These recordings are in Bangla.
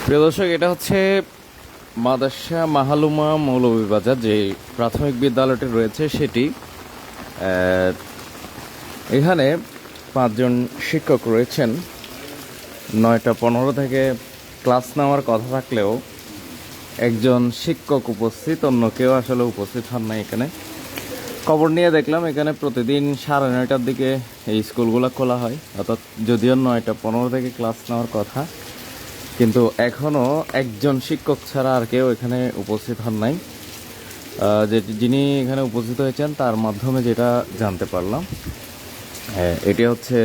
প্রিয় দর্শক, এটা হচ্ছে মাদ্রাসা মাহালুমা মৌলভীবাজার যে প্রাথমিক বিদ্যালয়টি রয়েছে সেটি। এখানে 5 জন শিক্ষক রয়েছেন। 9টা 15 থেকে ক্লাস নেওয়ার কথা থাকলেও একজন শিক্ষক উপস্থিত, অন্য কেউ আসলে উপস্থিত হন না। এখানে খবর নিয়ে দেখলাম এখানে প্রতিদিন 9:30টার দিকে এই স্কুলগুলো খোলা হয়, অর্থাৎ যদিও 9টা 15 থেকে ক্লাস নেওয়ার কথা, কিন্তু এখনও একজন শিক্ষক ছাড়া আর কেউ এখানে উপস্থিত হন নাই। যিনি এখানে উপস্থিত হয়েছেন তার মাধ্যমে যেটা জানতে পারলাম, এটি হচ্ছে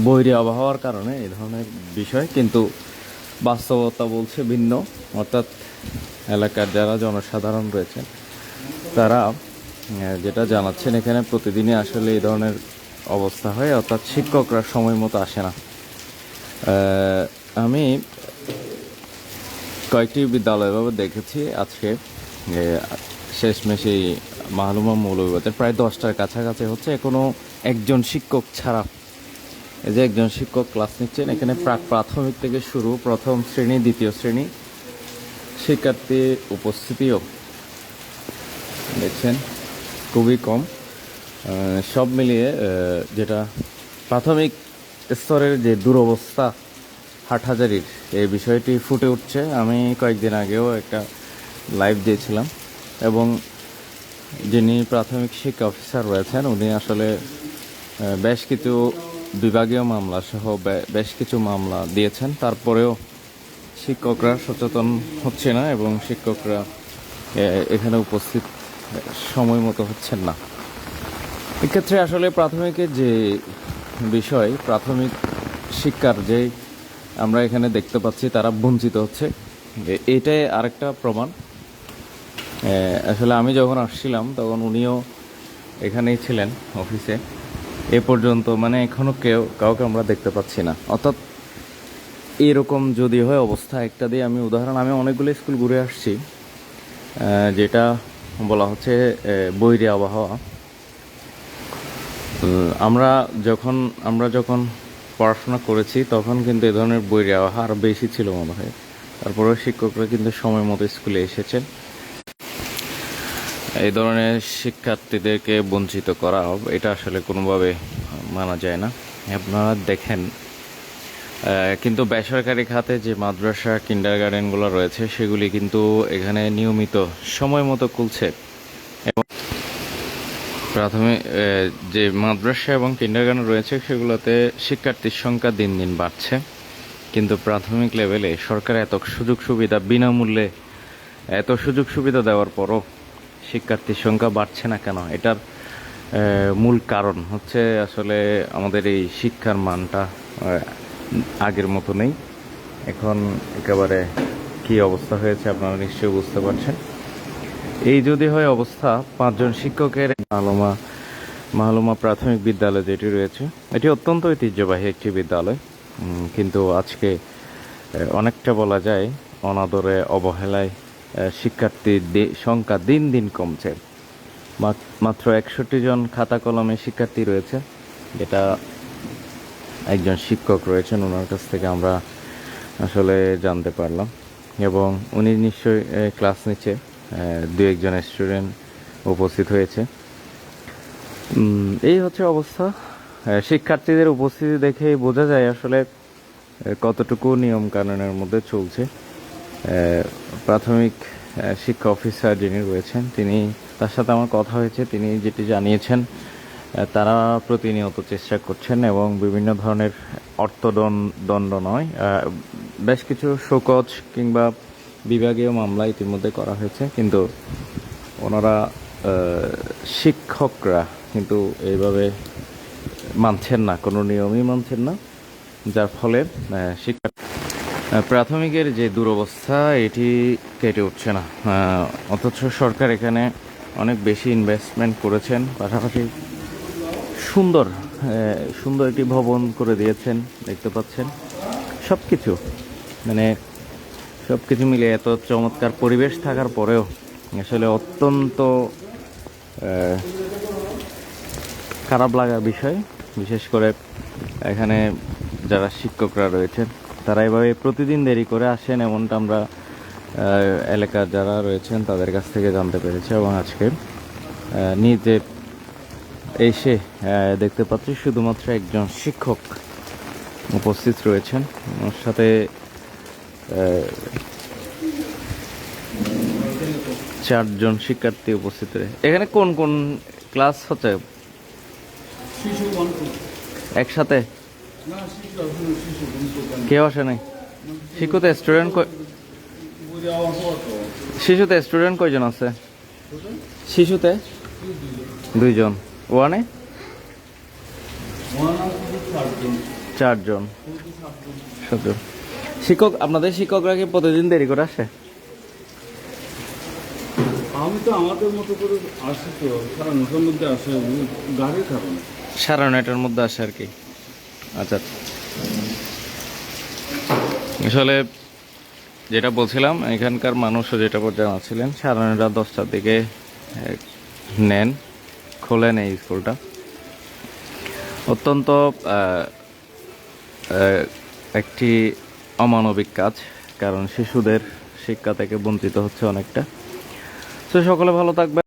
বৈরী আবহাওয়ার কারণে এই ধরনের বিষয়, কিন্তু বাস্তবতা বলছে ভিন্ন। অর্থাৎ এলাকার যারা জনসাধারণ রয়েছেন তারা যেটা জানাচ্ছেন, এখানে প্রতিদিনই আসলে এই ধরনের অবস্থা হয়, অর্থাৎ শিক্ষকরা সময় মতো আসে না। আমি কয়েকটি বিদ্যালয় এভাবে দেখেছি আজকে। শেষমেশ এই মাহালুমা মৌলভীবাজার প্রায় 10টার কাছাকাছি হচ্ছে, এখনও একজন শিক্ষক ছাড়া। এই যে একজন শিক্ষক ক্লাস নিচ্ছেন, এখানে প্রাথমিক থেকে শুরু, প্রথম শ্রেণী, দ্বিতীয় শ্রেণী শিক্ষার্থীর উপস্থিতিও দেখছেন খুবই কম। সব মিলিয়ে যেটা প্রাথমিক স্তরের যে দুরবস্থা হাটহাজারির, এই বিষয়টি ফুটে উঠছে। আমি কয়েকদিন আগেও একটা লাইভ দিয়েছিলাম, এবং যিনি প্রাথমিক শিক্ষা অফিসার রয়েছেন উনি আসলে বেশ কিছু বিভাগীয় মামলা সহ বেশ কিছু মামলা দিয়েছেন। তারপরেও শিক্ষকরা সচেতন হচ্ছে না, এবং শিক্ষকরা এখানে উপস্থিত সময় মতো হচ্ছেন না। এক্ষেত্রে আসলে প্রাথমিকের যে বিষয়, প্রাথমিক শিক্ষার যে আমরা এখানে দেখতে পাচ্ছি তারা বঞ্চিত হচ্ছে, এটাই আরেকটা প্রমাণ। আসলে আমি যখন আসছিলাম তখন উনিও এখানেই ছিলেন অফিসে। এ পর্যন্ত মানে এখনও কাউকে আমরা দেখতে পাচ্ছি না। অর্থাৎ এরকম যদি হয় অবস্থা, একটা দিয়ে আমি উদাহরণ, আমি অনেকগুলো স্কুল ঘুরে আসছি, যেটা বলা হচ্ছে বৈরী আবহাওয়া। আমরা যখন পড়াশোনা করেছি তখন কিন্তু এ ধরনের বৈরী আবহাওয়া আরও বেশি ছিল মনে হয়। তারপরেও শিক্ষকরা কিন্তু সময় মতো স্কুলে এসেছেন। এই ধরনের শিক্ষার্থীদেরকে বঞ্চিত করা, এটা আসলে কোনোভাবে মানা যায় না। আপনারা দেখেন, কিন্তু বেসরকারি খাতে যে মাদ্রাসা কিন্ডারগার্টেনগুলো রয়েছে সেগুলি কিন্তু এখানে নিয়মিত সময় মতো খুলছে, এবং প্রাথমিক যে মাদ্রাসা এবং কিন্ডারগার্টেন রয়েছে সেগুলোতে শিক্ষার্থীর সংখ্যা দিন দিন বাড়ছে। কিন্তু প্রাথমিক লেভেলে সরকার এত সুযোগ সুবিধা, বিনামূল্যে এত সুযোগ সুবিধা দেওয়ার পরও শিক্ষার্থীর সংখ্যা বাড়ছে না কেন? এটার মূল কারণ হচ্ছে আসলে আমাদের এই শিক্ষার মানটা আগের মতো নেই। এখন একেবারে কি অবস্থা হয়েছে আপনারা নিশ্চয়ই বুঝতে পারছেন। এই যদি হয় অবস্থা, 5 জন শিক্ষকের মাহালুমা প্রাথমিক বিদ্যালয় যেটি রয়েছে, এটি অত্যন্ত ঐতিহ্যবাহী একটি বিদ্যালয়, কিন্তু আজকে অনেকটা বলা যায় অনাদরে, অবহেলায় শিক্ষার্থীর সংখ্যা দিন দিন কমছে। মাত্র 61 জন খাতা কলমে শিক্ষার্থী রয়েছে, যেটা একজন শিক্ষক রয়েছেন ওনার কাছ থেকে আমরা আসলে জানতে পারলাম, এবং উনি নিশ্চয়ই ক্লাস নিচ্ছে। 2-1 জন স্টুডেন্ট উপস্থিত হয়েছে। এই হচ্ছে অবস্থা। শিক্ষার্থীদের উপস্থিতি দেখে বোঝা যায় আসলে কতটুকু নিয়ম কানুনের মধ্যে চলছে। প্রাথমিক শিক্ষা অফিসার যিনি রয়েছেন, তার সাথে আমার কথা হয়েছে, তিনি যেটি জানিয়েছেন, তারা প্রতিনিয়ত চেষ্টা করছেন, এবং বিভিন্ন ধরনের অর্থদণ্ড নয়, বেশ কিছু শোকজ কিংবা বিভাগীয় মামলা ইতিমধ্যে করা হয়েছে, কিন্তু ওনারা শিক্ষকরা কিন্তু এইভাবে মানছেন না, কোনো নিয়মই মানছেন না, যার ফলে প্রাথমিকের যে দুরবস্থা এটি কেটে উঠছে না। অথচ সরকার এখানে অনেক বেশি ইনভেস্টমেন্ট করেছেন, পাশাপাশি সুন্দর একটি ভবন করে দিয়েছেন, দেখতে পাচ্ছেন। সব কিছু মিলে এত চমৎকার পরিবেশ থাকার পরেও আসলে অত্যন্ত খারাপ লাগার বিষয়, বিশেষ করে এখানে যারা শিক্ষকরা রয়েছেন তারা এভাবে প্রতিদিন দেরি করে আসেন, এমনটা আমরা এলাকার যারা রয়েছেন তাদের কাছ থেকে জানতে পেরেছি। এবং আজকে নিজে এসে দেখতে পাচ্ছি শুধুমাত্র একজন শিক্ষক উপস্থিত রয়েছেন, ওর সাথে 4জন শিক্ষার্থী উপস্থিত রয়েছে। এখানে কোন কোন ক্লাস হচ্ছে একসাথে? কেউ আসে নাই? শিশুতে স্টুডেন্ট শিশুতে স্টুডেন্ট কয়জন আছে? শিশুতে 2জন, ওয়ানে 4জন, 7জন। শিক্ষক, আপনাদের শিক্ষকরা কি প্রতিদিন দেরি করে আসে? আমি তো আমাদের মতো করে আসি, তো 9:30-র মধ্যে আসে, গাড়ির কারণে 9:30-র মধ্যে আসে আর কি। আচ্ছা, আসলে যেটা বলছিলাম, এখানকার মানুষও যেটা জানাচ্ছিলেন 9:30 10টার দিকে খোলেন এই স্কুলটা। অত্যন্ত একটি অমানবিক কাজ, কারণ শিশুদের শিক্ষা থেকে বঞ্চিত হচ্ছে অনেকটা। তো সকলে ভালো থাকবে।